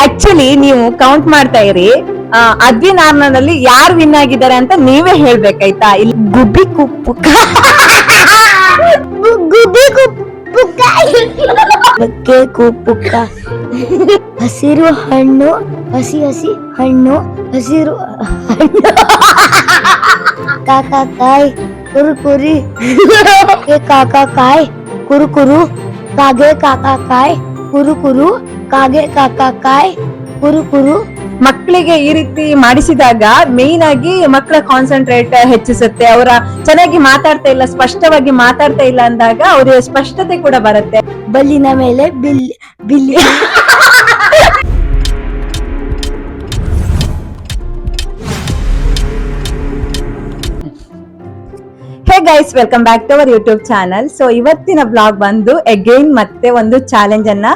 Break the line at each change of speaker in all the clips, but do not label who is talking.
Actually ನೀವು count ಮಾಡ್ತಾ ಇರಿ. ಅದ್ವಿನ್ ಆರ್ನಲ್ಲಿ ಯಾರು ವಿನ್ ಆಗಿದ್ದಾರೆ ಅಂತ ನೀವೇ ಹೇಳ್ಬೇಕಾಯ್ತಾ. ಇಲ್ಲಿ ಗುಬ್ಬಿ ಕುಪ್ಪುಕ್ಕ
ಗುಬ್ಬಿ ಕುಪ್ಪುಕ್ಕ ಬಕ್ಕೆ ಕುಪ್ಪುಕ್ಕ ಹಸಿರು ಹಣ್ಣು ಹಸಿ ಹಣ್ಣು ಹಸಿರು ಹಣ್ಣು ಕಾಕಾಕಾಯ್ ಕುರುಕುರಿ ಕಾಕಾಕಾಯ್ ಕುರುಕುರು ಕಾಗೆ ಕಾಕಾಕಾಯ್ ಕುರುಕುರು ಕಾಗೆ ಕಾಕಾಕಾಯ್ ಕುರುಕುರು.
ಮಕ್ಕಳಿಗೆ ಈ ರೀತಿ ಮಾಡಿಸಿದಾಗ ಮೇನ್ ಆಗಿ ಮಕ್ಕಳ ಕಾನ್ಸಂಟ್ರೇಟ್ ಹೆಚ್ಚಿಸುತ್ತೆ. ಅವರ ಚೆನ್ನಾಗಿ ಮಾತಾಡ್ತಾ ಇಲ್ಲ, ಸ್ಪಷ್ಟವಾಗಿ ಮಾತಾಡ್ತಾ ಇಲ್ಲ ಅಂದಾಗ ಅವ್ರಿಗೆ ಸ್ಪಷ್ಟತೆ ಕೂಡ ಬರುತ್ತೆ.
ಬಲ್ಲಿನ ಮೇಲೆ ಬಿಲ್ಲಿ
hey guys, welcome back to our YouTube channel. So ಇವತ್ತಿನ ಬ್ಲಾಗ್ ಬಂದು ಅಗೈನ್ ಮತ್ತೆ ಒಂದು ಚಾಲೆಂಜ್ ಅನ್ನ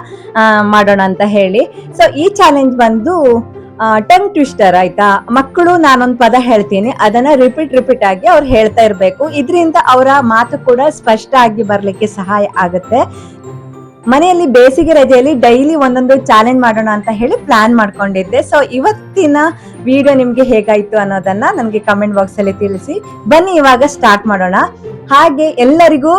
ಮಾಡೋಣ ಅಂತ ಹೇಳಿ. ಸೊ ಈ ಚಾಲೆಂಜ್ ಬಂದು ಟಂಗ್ ಟ್ವಿಸ್ಟರ್ ಆಯ್ತಾ. ಮಕ್ಕಳು ನಾನೊಂದು ಪದ ಹೇಳ್ತೀನಿ, ಅದನ್ನ ರಿಪೀಟ್ ಆಗಿ ಅವ್ರು ಹೇಳ್ತಾ ಇರ್ಬೇಕು. ಇದರಿಂದ ಅವರ ಮಾತು ಕೂಡ ಸ್ಪಷ್ಟ ಆಗಿ ಬರ್ಲಿಕ್ಕೆ ಸಹಾಯ ಆಗುತ್ತೆ. ಮನೆಯಲ್ಲಿ ಬೇಸಿಗೆ ರಜೆಯಲ್ಲಿ ಡೈಲಿ ಒಂದೊಂದು ಚಾಲೆಂಜ್ ಮಾಡೋಣ ಅಂತ ಹೇಳಿ ಪ್ಲಾನ್ ಮಾಡ್ಕೊಂಡಿದ್ದೆ. ಸೊ ಇವತ್ತಿನ ವಿಡಿಯೋ ನಿಮ್ಗೆ ಹೇಗಾಯ್ತು ಅನ್ನೋದನ್ನ ನಮ್ಗೆ ಕಮೆಂಟ್ ಬಾಕ್ಸ್ ಅಲ್ಲಿ ತಿಳಿಸಿ. ಬನ್ನಿ ಇವಾಗ ಸ್ಟಾರ್ಟ್ ಮಾಡೋಣ. ಹಾಗೆ ಎಲ್ಲರಿಗೂ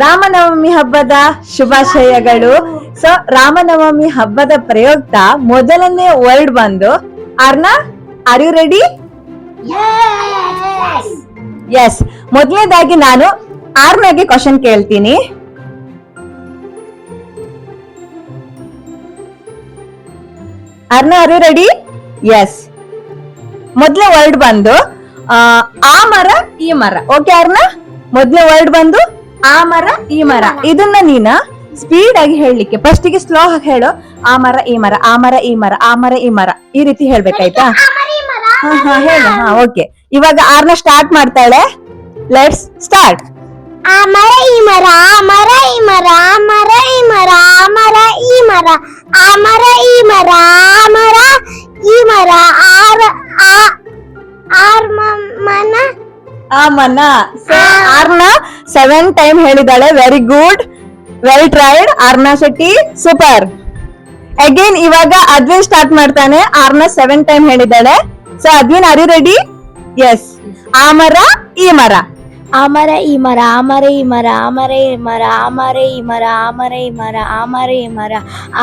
ರಾಮನವಮಿ ಹಬ್ಬದ ಶುಭಾಶಯಗಳು. ಸೊ ರಾಮನವಮಿ ಹಬ್ಬದ ಪ್ರಯುಕ್ತ ಮೊದಲನೇ ವರ್ಡ್ ಬಂದು ಆರ್ನಾ, ಆರ್ ಯು ರೆಡಿ? ಎಸ್. ಮೊದಲನೇದಾಗಿ ನಾನು ಆರ್ನಾಗೆ ಕ್ವಶನ್ ಕೇಳ್ತೀನಿ. ಅರ್ನಾ, ಆರ್ ಯು ರೆಡಿ? ಎಸ್. ಮೊದಲನೇ ವರ್ಡ್ ಬಂದು ಆ ಮರ ಈ ಮರ. ಓಕೆ ಅರ್ನಾ, ಮೊದಲನೇ ವರ್ಡ್ ಬಂದು ಆ ಮರ ಈ ಮರ. ಇದನ್ನ ನೀನ ಸ್ಪೀಡ್ ಆಗಿ ಹೇಳಲಿಕ್ಕೆ ಫಸ್ಟ್ ಗೆ ಸ್ಲೋ ಆಗಿ ಹೇಳು. ಆ ಮರ ಈ ಮರ, ಆ ಮರ ಈ ಮರ, ಆ ಮರ ಈ ಮರ, ಈ ರೀತಿ ಹೇಳ್ಬೇಕಾಯ್ತಾ? ಹೇಳು. ಓಕೆ, ಇವಾಗ ಆರ್ನ ಸ್ಟಾರ್ಟ್ ಮಾಡ್ತಾಳೆ. Let's start.
ಆ ಮರ ಈ ಮರ, ಆ ಮರ ಈ ಮರ, ಆ ಮರ ಈ ಮರ, ಆ ಮರ ಈ ಮರ, ಆ ಮರ ಈ ಮರ, ಆ ಮರ ಈ ಮರ, ಮನ
ಆಮನ. ಆರ್ನ 7 ಟೈಮ್ ಹೇಳಿದಾಳೆ. Very good, well tried Arna Shetty, super. Again ಇವಾಗ ಅದ್ವಿನ್ ಸ್ಟಾರ್ಟ್ ಮಾಡ್ತಾನೆ. ಆರ್ನ 7 ಟೈಮ್ ಹೇಳಿದಾಳೆ. So Advin, are you ready? Yes. ಆ ಮರ ಈ ಮರ,
ಆ ಮರ ಈ ಮರ, ಆ ಮರ ಈ ಮರ, ಆ ಮರ ಈ ಮರ, ಆ ಮರ ಈ ಮರ,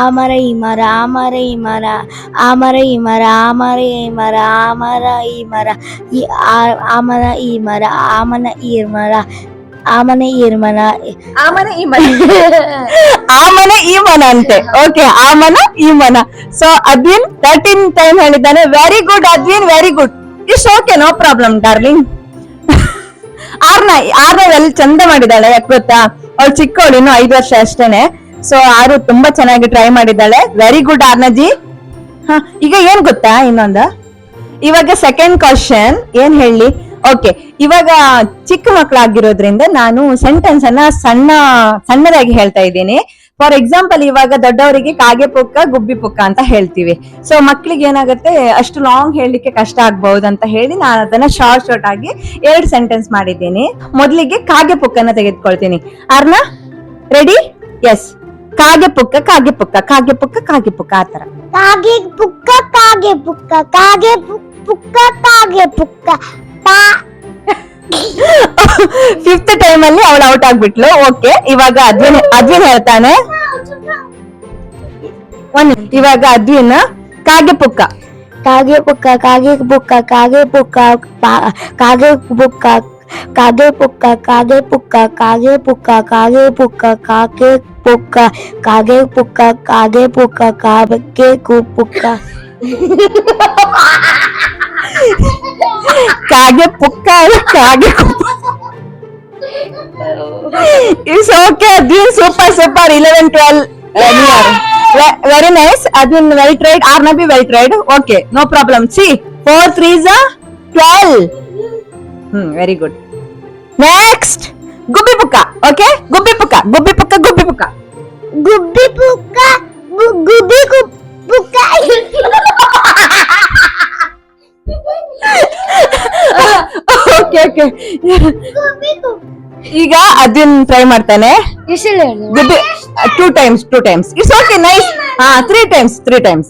ಆ ಮರ ಈ ಮರ, ಆ ಮರ ಈ ಮರ, ಆ ಮರ ಈ ಮರ, ಆ ಮರ ಈ ಮರ, ಆ ಮರ ಈ ಮರ, ಆ ಮರ ಈ ಮರ, ಆ ಮರ ಈ ಮರ, ಆಮನ ಈ ಮರ, ಆಮನ ಈ ಮರ, ಆಮನ ಈ ಮರ,
ಆಮನ ಈ ಮನ, ಆಮನ ಈ ಮನ ಅಂತೆ. ಓಕೆ, ಆಮನ ಈ ಮನ. ಸೊ ಅದ್ವಿನ್ 13 ಟೈಮ್ ಹೇಳಿದ್ದಾನೆ. Very good Advin, very good. It's okay, no problem darling. Arna ಎಲ್ಲಿ ಚಂದ ಮಾಡಿದಾಳೆ. ಯಾಕೆ ಗೊತ್ತಾ, ಅವಳು ಚಿಕ್ಕವಳು, ಇನ್ನು 5 ವರ್ಷ ಅಷ್ಟೇನೆ. ಸೊ ಆರು ತುಂಬಾ ಚೆನ್ನಾಗಿ ಟ್ರೈ ಮಾಡಿದ್ದಾಳೆ. ವೆರಿ ಗುಡ್ ಆರ್ನಜಿ. ಈಗ ಏನ್ ಗೊತ್ತಾ, ಇನ್ನೊಂದು ಇವಾಗ ಸೆಕೆಂಡ್ ಕ್ವಶನ್ ಏನ್ ಹೇಳಿ. ಓಕೆ, ಇವಾಗ ಚಿಕ್ಕ ಮಕ್ಕಳಾಗಿರೋದ್ರಿಂದ ನಾನು ಸೆಂಟೆನ್ಸ್ ಅನ್ನ ಸಣ್ಣದಾಗಿ ಹೇಳ್ತಾ ಇದ್ದೀನಿ. ಫಾರ್ ಎಕ್ಸಾಂಪಲ್, ಇವಾಗ ದೊಡ್ಡವರಿಗೆ ಕಾಗೆ ಪುಕ್ಕ ಗುಬ್ಬಿ ಪುಕ್ಕ ಅಂತ ಹೇಳ್ತೀವಿ. ಸೊ ಮಕ್ಳಿಗೆ ಏನಾಗುತ್ತೆ, ಅಷ್ಟು ಲಾಂಗ್ ಹೇಳಲಿಕ್ಕೆ ಕಷ್ಟ ಆಗ್ಬಹುದು ಅಂತ ಹೇಳಿ ನಾನು ಅದನ್ನ ಶಾರ್ಟ್ ಆಗಿ 2 ಸೆಂಟೆನ್ಸ್ ಮಾಡಿದ್ದೀನಿ. ಮೊದಲಿಗೆ ಕಾಗೆ ಪುಕ್ಕನ ತೆಗೆದುಕೊಳ್ತೀನಿ. ಅರ್ನ ರೆಡಿ? ಎಸ್. ಕಾಗೆ ಪುಕ್ಕ ಕಾಗೆ ಪುಕ್ಕ, ಕಾಗೆ ಪುಕ್ಕ ಕಾಗೆ ಪುಕ್ಕ, ಆತರ.
ಕಾಗೆ ಪುಕ್ಕ ಕಾಗೆ ಪುಕ್ಕ, ಕಾಗೆ ಪುಕ್ಕ ಕಾಗೆ ಪುಕ್ಕ.
5th ಟೈಮ್ ಅಲ್ಲಿ ಅವಳು ಔಟ್ ಆಗ್ಬಿಟ್ಲು. ಓಕೆ, ಇವಾಗ ಅದ್ವಿನ್ ಹೇಳ್ತಾನೆ. ಇವಾಗ ಅದ್ವಿನ್ ಕಾಗೆ ಪುಕ್ಕ,
ಕಾಗೆ ಪುಕ್ಕ ಕಾಗೆ ಪುಕ್ಕ, ಕಾಗೆ ಪುಕ್ಕ ಕಾಗೆ ಪುಕ್ಕ, ಕಾಗೆ ಪುಕ್ಕ ಕಾಗೆ ಪುಕ್ಕ, ಕಾಗೆ ಪುಕ್ಕ ಕಾಗೆ ಪುಕ್ಕ, ಕಾಗೆ ಪುಕ್ಕ ಕಾಗೆ ಪುಕ್ಕ, ಕಾಗೆ ಪುಕ್ಕ ಕಾಗೆ ಪುಕ್ಕ,
ಕಾಗೆ ಪುಕ್ಕ ಕಾಗೆ it's okay Advin, super 11, 12 very nice Advin, well tried. Arna B well tried. Okay, no problem. C 4 3s 12. Very good. Next ಗುಬ್ಬಿ ಪುಕ್ಕ. ಓಕೆ, ಗುಬ್ಬಿ ಪುಕ್ಕ ಗುಬ್ಬಿ ಪುಕ್ಕ ಗುಬ್ಬಿ ಪುಕ್ಕ,
ಗುಬ್ಬಿ ಪುಕ್ಕ ಗುಬ್ಬಿ ಪುಕ್ಕ.
ಓಕೆ ಈಗ ಅದ್ವಿನ್ ಟ್ರೈ ಮಾಡ್ತಾನೆ. ಗುಬ್ಬಿ 2 times. It's okay, nice. 3 times.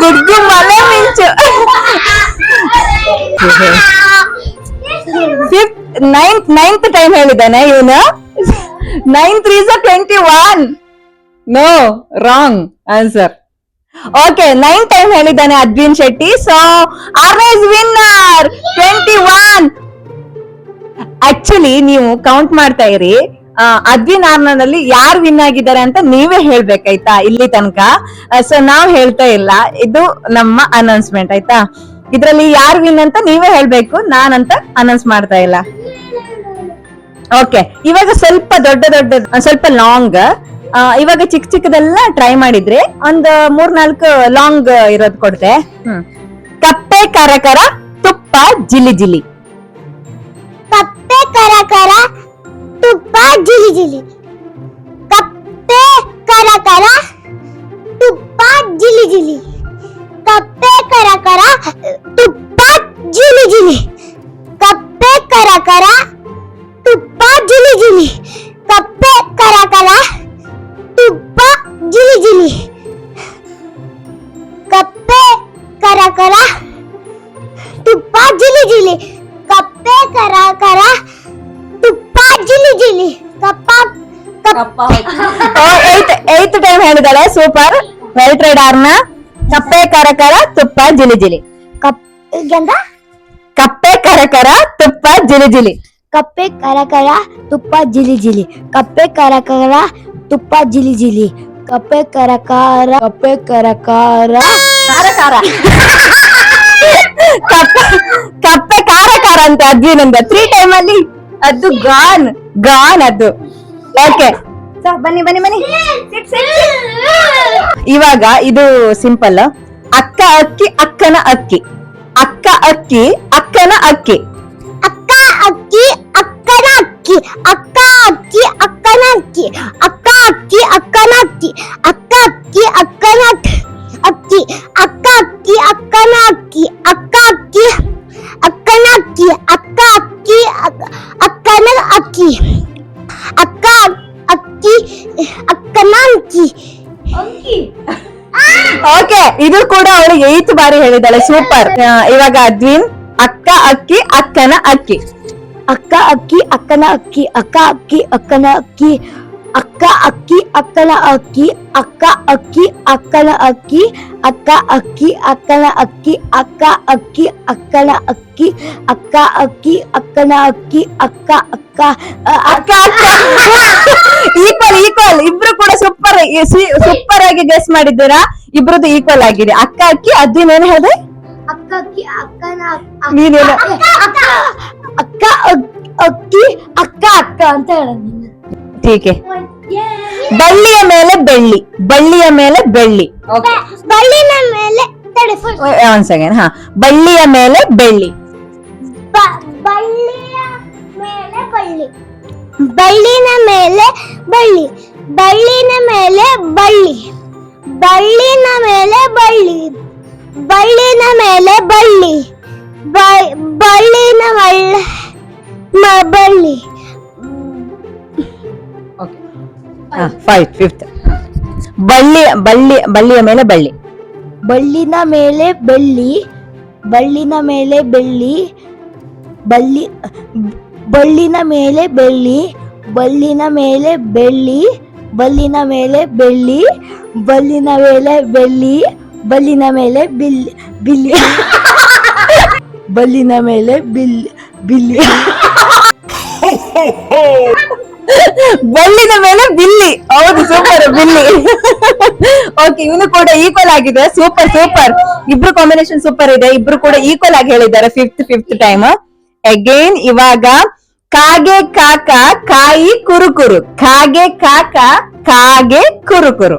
ಗುಡ್ಗು ಮಲೆ ಮಿಂಚು. ನೈನ್ತ್ ಟೈಮ್ ಹೇಳಿದ್ದಾನೆ ಇವನು. 9 3 21. No, wrong answer. Okay, 9 time ಹೇಳಿದ್ದಾನೆ ಅದ್ವಿನ್ ಶೆಟ್ಟಿ. ಸೊ ಆರ್ನ ಇಸ್ ವಿನ್ನರ್ 21. ಆಕ್ಚುಲಿ ನೀವು ಕೌಂಟ್ ಮಾಡ್ತಾ ಇರಿ. ಅದ್ವಿನ್ ಆರ್ನಲ್ಲಿ ಯಾರು ವಿನ್ ಆಗಿದ್ದಾರೆ ಅಂತ ನೀವೇ ಹೇಳ್ಬೇಕಾಯ್ತಾ ಇಲ್ಲಿ ತನಕ. ಸೊ ನಾವ್ ಹೇಳ್ತಾ ಇಲ್ಲ, ಇದು ನಮ್ಮ ಅನೌನ್ಸ್ಮೆಂಟ್ ಆಯ್ತಾ. ಇದ್ರಲ್ಲಿ ಯಾರು ವಿನ್ ಅಂತ ನೀವೇ ಹೇಳ್ಬೇಕು, ನಾನಂತ ಅನೌನ್ಸ್ ಮಾಡ್ತಾ ಇಲ್ಲ. ಓಕೆ, ಇವಾಗ ಸ್ವಲ್ಪ ದೊಡ್ಡ ಸ್ವಲ್ಪ ಲಾಂಗ್. ಇವಾಗ ಚಿಕ್ಕದೆಲ್ಲ ಟ್ರೈ ಮಾಡಿದ್ರೆ ಒಂದು 3-4 ಲಾಂಗ್ ಇರೋದ್ ಕೊಡ್ತೆ. ಕಪ್ಪೆ ಕರ ತುಪ್ಪ ಜಿಲಿ ಜಿಲಿ.
ಕಪ್ಪೆ ಕರ ತುಪ್ಪ ಜಿಲಿ ಜಿಲಿ. ಕಪ್ಪೆ ಕರ ತುಪ್ಪ ಜಿಲಿ ಜಿಲಿ. ಕಪ್ಪೆ ಕರ ತುಪ್ಪ ಜಿಲಿ ಜಿಲಿ. ಕಪ್ಪೆ ಕರ ತುಪ್ಪ ಜಿಲಿ ಜಿಲಿ. ಕಪ್ಪೆ ಕರ ತುಪ್ಪ ಜಿಲಿ ಜಿಲಿ. ಕಪ್ಪೆ ಕರ ತುಪ್ಪ ಜಿಲಿ ಜಿಲಿ. ಕಪ್ಪೆ ಕರ ತುಪ್ಪ ಜಿಲಿ ಜಿಲಿ.
ಏತ್ ಟೈಮ್ ಹೇಳಿದಾಳೆ. ಸೂಪರ್, ವೆಲ್ ಟ್ರೈಡ್ ಆರ್ನ. ಕಪ್ಪೆ ಕರ ತುಪ್ಪ ಜಿಲಿ ಜಿಲಿ. ಕಪ್ಪೆ ಕರ ತುಪ್ಪ ಜಿಲಿ ಜಿಲಿ.
ಕಪ್ಪೆ ಕರ ತುಪ್ಪ ಜಿಲಿ ಜಿಲಿ. ಕಪ್ಪೆ ಕರ ತುಪ್ಪ ಜಿಲಿ ಜಿಲಿ. ಕಪ್ಪೆ ಕರ
ಕಪ್ಪೆ ಕಾರ ಅಂತ ಅದ್ವಿನಂದ 3 ಟೈಮ್ ಅಲ್ಲಿ ಅದು ಗಾನ್ ಅದು. ಓಕೆ, ಬನ್ನಿ. ಇವಾಗ ಇದು ಸಿಂಪಲ್. ಅಕ್ಕ ಅಕ್ಕಿ ಅಕ್ಕನ ಅಕ್ಕಿ. ಅಕ್ಕ ಅಕ್ಕಿ ಅಕ್ಕನ ಅಕ್ಕಿ.
ಅಕ್ಕ ಅಕ್ಕಿ ಅಕ್ಕನ ಅಕ್ಕಿ. ಅಕ್ಕ ಅಕ್ಕಿ ಅಕ್ಕನ ಅಕ್ಕಿ. ಅಕ್ಕ ಅಕ್ಕಿ ಅಕ್ಕನ ಅಕ್ಕಿ. ಅಕ್ಕ ಅಕ್ಕಿ ಅಕ್ಕನ ಅಕ್ಕಿ. ಅಕ್ಕ ಅಕ್ಕಿ ಅಕ್ಕನ ಅಕ್ಕಿ. ಅಕ್ಕ ಅಕ್ಕಿ ಅಕ್ಕನ ಅಕ್ಕಿ. ಅಕ್ಕ ಅಕ್ಕಿ ಅಕ್ಕನ ಅಕ್ಕಿ. ಅಕ್ಕ ಅಕ್ಕಿ ಅಕ್ಕನ ಅಕ್ಕಿ.
ಓಕೆ, ಇದು ಕೂಡ ಅವಳು 8 ಬಾರಿ ಹೇಳಿದಾಳೆ. ಸೂಪರ್. ಇವಾಗ ಅದ್ವಿನ್ ಅಕ್ಕ ಅಕ್ಕಿ ಅಕ್ಕನ ಅಕ್ಕಿ.
ಅಕ್ಕ ಅಕ್ಕಿ ಅಕ್ಕನ ಅಕ್ಕಿ. ಅಕ್ಕ ಅಕ್ಕಿ ಅಕ್ಕನ ಅಕ್ಕಿ. ಅಕ್ಕ ಅಕ್ಕಿ ಅಕ್ಕನ ಅಕ್ಕಿ. ಅಕ್ಕ ಅಕ್ಕಿ ಅಕ್ಕನ ಅಕ್ಕಿ. ಅಕ್ಕ ಅಕ್ಕಿ ಅಕ್ಕನ ಅಕ್ಕಿ. ಅಕ್ಕ ಅಕ್ಕಿ ಅಕ್ಕನ ಅಕ್ಕಿ. ಅಕ್ಕ ಅಕ್ಕಿ ಅಕ್ಕನ ಅಕ್ಕಿ. ಅಕ್ಕ
ಈಕ್ವಲ್. ಇಬ್ರು ಕೂಡ ಸೂಪರ್ ಆಗಿ ಗೆಸ್ ಮಾಡಿದ್ದೀರಾ. ಇಬ್ರದ್ದು ಈಕ್ವಲ್ ಆಗಿದೆ. ಅಕ್ಕ ಅಕ್ಕಿ ಅದ್ವಿನ್ ಏನ್ ಹೇಳಿದೆ?
ಅಕ್ಕ ಅಕ್ಕಿ ಅಕ್ಕನ
ನೀನೇನು?
ಅಕ್ಕ ಅಕ್ಕಿ ಅಕ್ಕ ಅಂತ ಹೇಳೋದು.
ಟೀಕೆ. ಬಳ್ಳಿಯ ಮೇಲೆ ಬೆಳ್ಳಿ. ಬಳ್ಳಿಯ ಮೇಲೆ ಬೆಳ್ಳಿ.
ಬಳ್ಳಿನ ಮೇಲೆ
ಒಂದ್ ಸೆಕೆಂಡ್. ಬಳ್ಳಿಯ ಮೇಲೆ ಬೆಳ್ಳಿ.
ಬಳ್ಳಿಯ ಮೇಲೆ ಬಳ್ಳಿ. ಬಳ್ಳಿನ ಮೇಲೆ ಬಳ್ಳಿ. ಬಳ್ಳಿನ ಮೇಲೆ ಬಳ್ಳಿ. ಬಳ್ಳಿನ ಮೇಲೆ ಬಳ್ಳಿ. ಬಳ್ಳಿನ ಮೇಲೆ ಬಳ್ಳಿ. ಬಳ್ಳಿನ ಬಳ್ಳಿ.
ಫಿಫ್ತ್. ಬಳ್ಳಿಯ ಮೇಲೆ ಬಳ್ಳಿ.
ಬಳ್ಳಿನ ಮೇಲೆ ಬೆಳ್ಳಿ. ಬಳ್ಳಿನ ಮೇಲೆ ಬೆಳ್ಳಿ. ಬಳ್ಳಿನ ಮೇಲೆ ಬೆಳ್ಳಿ. ಬಳ್ಳಿನ ಮೇಲೆ ಬೆಳ್ಳಿ. ಬಳ್ಳಿನ ಮೇಲೆ ಬೆಳ್ಳಿ. ಬಳ್ಳಿನ ಮೇಲೆ ಬೆಳ್ಳಿ. ಬಳ್ಳಿನ ಮೇಲೆ ಬಿಲ್ಲಿ. ಬಳ್ಳಿನ ಮೇಲೆ ಬಿಲ್ಲಿ.
ಬಳ್ಳಿನ ಮೇಲೆ ಬಿಲ್ಲಿ. ಹೌದು, ಸೂಪರ್, ಬಿಲ್ಲಿ. ಓಕೆ, ಇವನು ಕೂಡ ಈಕ್ವಲ್ ಆಗಿದೆ. ಸೂಪರ್. ಇಬ್ರು ಕಾಂಬಿನೇಷನ್ ಸೂಪರ್ ಇದೆ. ಇಬ್ರು ಕೂಡ ಈಕ್ವಲ್ ಆಗಿ ಹೇಳಿದ್ದಾರೆ. Fifth time again. ಇವಾಗ ಕಾಗೆ ಕಾಕ ಕಾಯಿ ಕುರುಕುರು. ಕಾಗೆ ಕಾಕ ಕಾಗೆ ಕುರುಕುರು.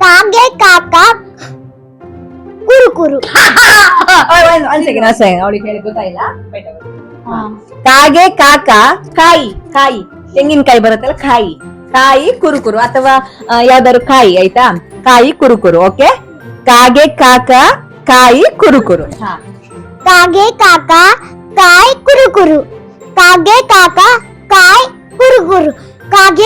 ಕಾಗೆ ಕಾಕ ಕುರುಕುರು.
ಅವಳಿಗೆ ಹೇಳಿ ಗೊತ್ತಾಯಿಲ್ಲ. ಕಾಗೆ ಕಾಕ ಕಾಯಿ ತೆಂಗಿನಕಾಯಿ ಬರುತ್ತಲ್ಲ, ಕಾಯಿ ಕುರುಕುರು, ಅಥವಾ ಯಾವ್ದಾದ್ರು ಕಾಯಿ ಆಯ್ತಾ. ಕಾಯಿ ಕುರುಕುರು. ಓಕೆ, ಕಾಗೆ ಕಾಕ ಕಾಯಿ ಕುರುಕುರು.
ಕಾಗೆ ಕಾಕ ಕಾಯಿ ಕುರುಕುರು. ಕಾಗೆ ಕಾಕ ಕಾಯಿ ಕುರುಕುರು. ಕಾಗೆ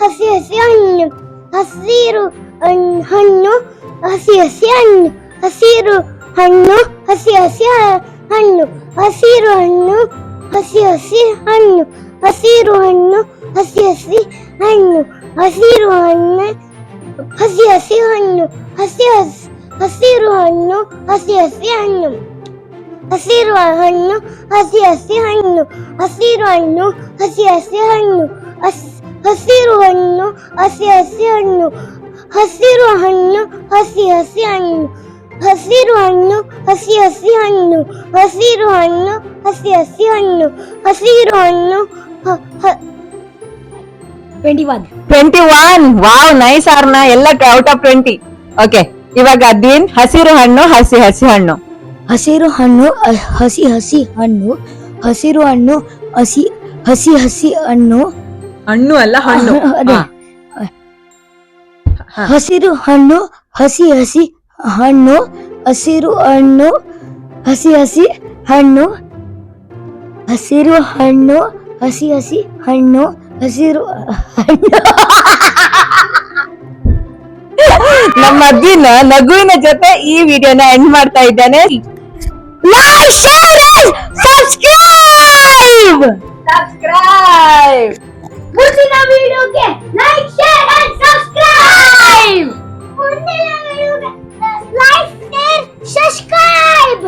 ಹಸಿ ಹಸಿ ಹಣ್ಣು. ಹಸಿರು ಹಣ್ಣು ಹಸಿ ಹಸಿ ಹಣ್ಣು. ಹಸಿರು ಹಣ್ಣು ಹಸಿ ಹಸಿ ಹಣ್ಣು. ಹಸಿರು ಹಣ್ಣು ಹಸಿ ಹಸಿ ಹಣ್ಣು. ಹಸಿರು ಹಣ್ಣು ಹಸಿ ಹಸಿ ಹಣ್ಣು. ಹಸಿರು ಹಣ್ಣು ಹಸಿ ಹಸಿ ಹಣ್ಣು. ಹಸಿರು ಹಣ್ಣು ಹಸಿ ಹಸಿ ಹಣ್ಣು. ಹಸಿರು ಹಣ್ಣು ಹಸಿ ಹಸಿ ಹಣ್ಣು. ಹಸಿರು ಹಣ್ಣು ಹಸಿ ಹಸಿ ಹಣ್ಣು. ಹಸಿರು ಹಣ್ಣು ಹಸಿ ಹಸಿ ಹಣ್ಣು. ಹಸಿರು ಹಣ್ಣು ಹಸಿ ಹಸಿ ಹಣ್ಣು. ಹಸಿರು ಹಣ್ಣು ಹಸಿ ಹಸಿ ಹಣ್ಣು. ಹಸಿರು ಹಣ್ಣು ಹಸಿ ಹಸಿ ಹಣ್ಣು. ಹಸಿರು ಹಣ್ಣು 21.
21. ವಾವ್, ನೈಸ್ ಆರ್ನ, ಎಲ್ಲ ಔಟ್ ಆಫ್ 20. ಓಕೆ, ಇವಾಗ ಅದ್ವಿನ್ ಹಸಿರು ಹಣ್ಣು ಹಸಿ ಹಸಿ ಹಣ್ಣು.
ಹಸಿರು ಹಣ್ಣು ಹಸಿ ಹಸಿ ಹಣ್ಣು. ಹಸಿರು ಹಣ್ಣು ಹಸಿ ಹಸಿ ಹಸಿ ಹಣ್ಣು.
ಹಣ್ಣು ಅಲ್ಲ, ಹಣ್ಣು.
ಅದೇ. ಹಸಿರು ಹಣ್ಣು ಹಸಿ ಹಸಿ ಹಣ್ಣು. ಹಸಿರು ಹಣ್ಣು ಹಸಿ ಹಸಿ ಹಣ್ಣು. ಹಸಿರು ಹಣ್ಣು ಹಸಿ ಹಸಿ ಹಣ್ಣು. ಹಸಿರು ಹಣ್ಣು.
ನಮ್ಮ ಅದ್ವಿನ್ ನಗುವಿನ ಜೊತೆ ಈ ವಿಡಿಯೋನ ಎಂಡ್ ಮಾಡ್ತಾ ಇದ್ದಾನೆ.
Like, share and subscribe. ಮುಂದಿನ ವಿಡಿಯೋಗೆ ಲೈಕ್, ಶೇರ್ ಅಂಡ್ ಸಬ್ಸ್ಕ್ರೈಬ್. ಮುಂದಿನ ವಿಡಿಯೋಗೆ ಲೈಕ್, ಶೇರ್, ಸಬ್ಸ್ಕ್ರೈಬ್.